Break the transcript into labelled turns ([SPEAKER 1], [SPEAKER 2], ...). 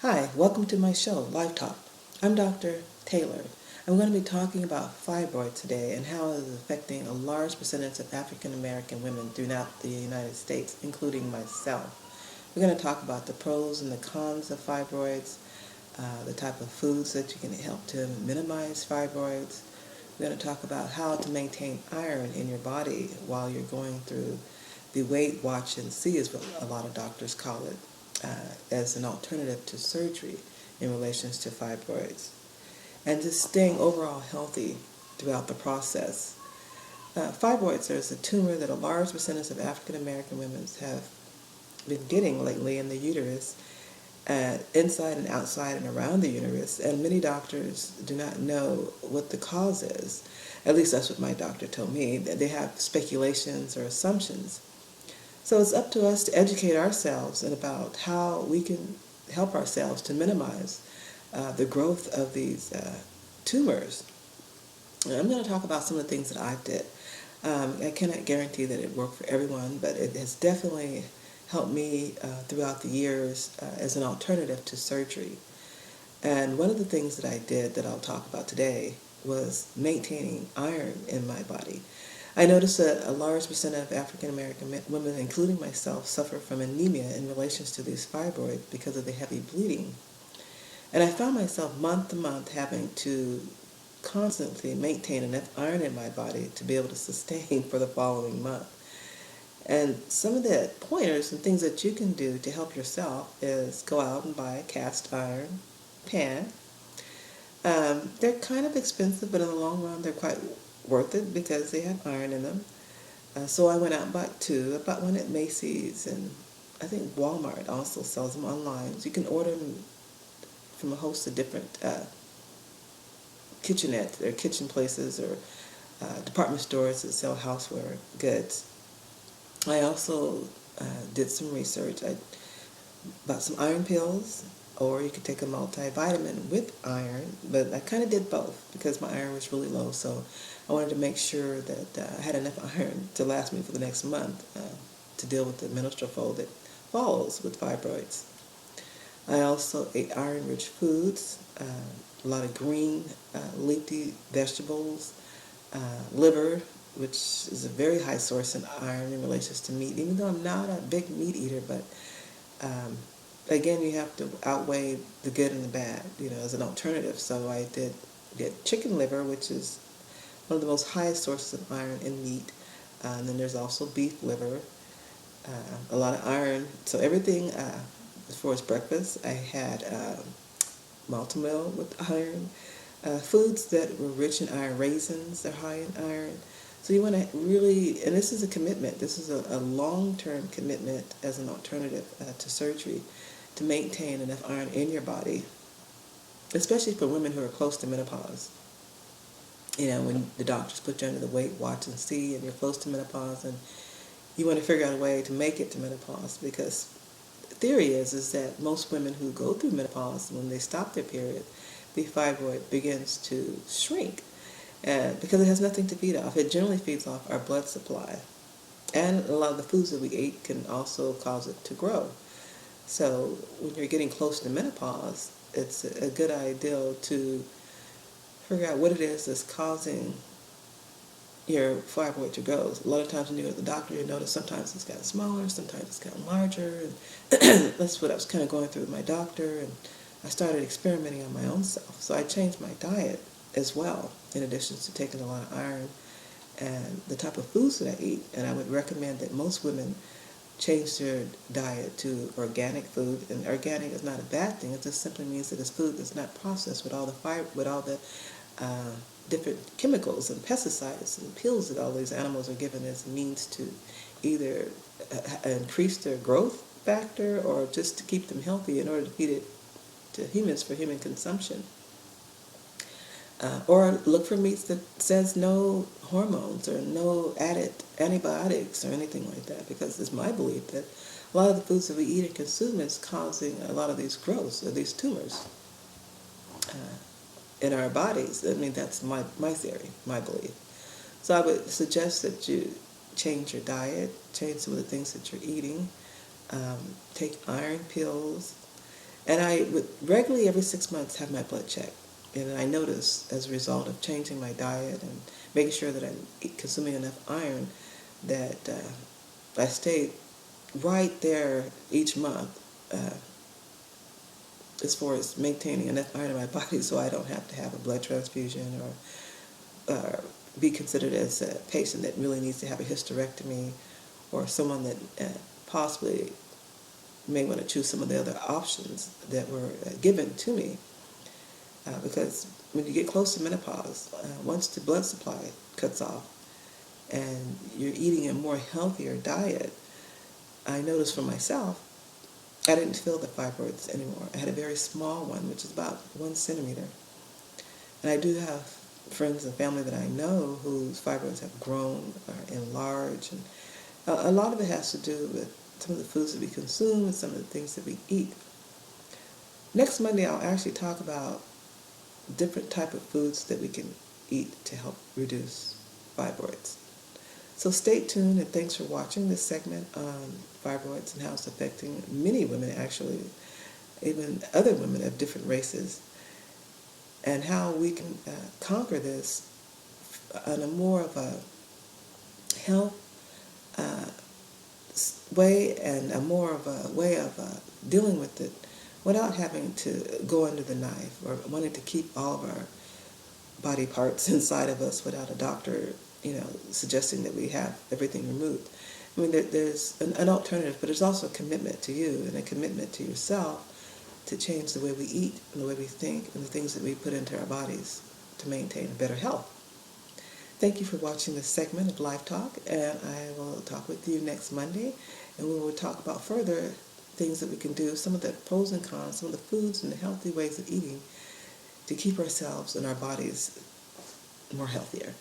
[SPEAKER 1] Hi, welcome to my show, Live Talk. I'm Dr. Taylor. I'm going to be talking about fibroid today and how it is affecting a large percentage of African American women throughout the United States, including myself. We're going to talk about the pros and the cons of fibroids, the type of foods that you can help to minimize fibroids. We're going to talk about how to maintain iron in your body while you're going through the Weight Watch and See is what a lot of doctors call it, as an alternative to surgery in relations to fibroids, and just staying overall healthy throughout the process. Fibroids is a tumor that a large percentage of African American women have been getting lately in the uterus, inside and outside and around the uterus, and many doctors do not know what the cause is. At least that's what my doctor told me, that they have speculations or assumptions. So it's up to us to educate ourselves and about how we can help ourselves to minimize the growth of these tumors. And I'm going to talk about some of the things that I did. I cannot guarantee that it worked for everyone, but it has definitely helped me throughout the years as an alternative to surgery. And one of the things that I did that I'll talk about today was maintaining iron in my body. I noticed that a large percent of African American women, including myself, suffer from anemia in relation to these fibroids because of the heavy bleeding. And I found myself month to month having to constantly maintain enough iron in my body to be able to sustain for the following month. And some of the pointers and things that you can do to help yourself is go out and buy a cast iron pan. They're kind of expensive, but in the long run, they're quite worth it because they have iron in them. So I went out and bought two. I bought one at Macy's, and I think Walmart also sells them online. So you can order them from a host of different kitchenettes or kitchen places or department stores that sell houseware goods. I also did some research. I bought some iron pills, or you could take a multivitamin with iron, but I kind of did both because my iron was really low, so I wanted to make sure that I had enough iron to last me for the next month to deal with the menstrual flow that follows with fibroids. I also ate iron-rich foods, a lot of green, leafy vegetables, liver, which is a very high source in iron in relation to meat, even though I'm not a big meat eater, but again, you have to outweigh the good and the bad, as an alternative. So I did get chicken liver, which is one of the most highest sources of iron in meat. And then there's also beef liver, a lot of iron. So everything, as far as breakfast, I had malto with iron. Foods that were rich in iron, raisins, they're high in iron. So you want to really, and this is a commitment, this is a long-term commitment as an alternative to surgery, to maintain enough iron in your body, especially for women who are close to menopause. When the doctors put you under the Weight Watch and See and you're close to menopause, and you want to figure out a way to make it to menopause, because the theory is that most women who go through menopause, when they stop their period, the fibroid begins to shrink. Because it has nothing to feed off. It generally feeds off our blood supply. And a lot of the foods that we eat can also cause it to grow. So when you're getting close to menopause, it's a good idea to figure out what it is that's causing your fibroid to grow. A lot of times when you go to the doctor, you notice sometimes it's gotten smaller, sometimes it's gotten larger. And that's what I was kind of going through with my doctor. And I started experimenting on my own self. So I changed my diet as well, in addition to taking a lot of iron and the type of foods that I eat. And I would recommend that most women change their diet to organic food. And organic is not a bad thing. It just simply means that it's food that's not processed with all the different chemicals and pesticides and pills that all these animals are given as a means to either increase their growth factor or just to keep them healthy in order to feed it to humans for human consumption. Or look for meats that says no hormones or no added antibiotics or anything like that, because it's my belief that a lot of the foods that we eat and consume is causing a lot of these growths or these tumors in our bodies. I mean, that's my theory, my belief. So I would suggest that you change your diet, change some of the things that you're eating, take iron pills, And I would regularly, every 6 months, have my blood checked. And I noticed, as a result of changing my diet and making sure that I'm consuming enough iron, that I stayed right there each month as far as maintaining enough iron in my body so I don't have to have a blood transfusion or be considered as a patient that really needs to have a hysterectomy, or someone that possibly may want to choose some of the other options that were given to me. Because when you get close to menopause, once the blood supply cuts off and you're eating a more healthier diet, I noticed for myself, I didn't feel the fibroids anymore. I had a very small one, which is about 1 centimeter. And I do have friends and family that I know whose fibroids have grown or enlarged. And a lot of it has to do with some of the foods that we consume and some of the things that we eat. Next Monday, I'll actually talk about different type of foods that we can eat to help reduce fibroids. So stay tuned, and thanks for watching this segment on fibroids and how it's affecting many women, actually, even other women of different races, and how we can conquer this on a more of a health way, and a more of a way of dealing with it without having to go under the knife or wanting to keep all of our body parts inside of us without a doctor, suggesting that we have everything removed. I mean, there's an alternative, but there's also a commitment to you and a commitment to yourself to change the way we eat and the way we think and the things that we put into our bodies to maintain better health. Thank you for watching this segment of Life Talk, and I will talk with you next Monday, and we will talk about further things that we can do, some of the pros and cons, some of the foods and the healthy ways of eating to keep ourselves and our bodies more healthier.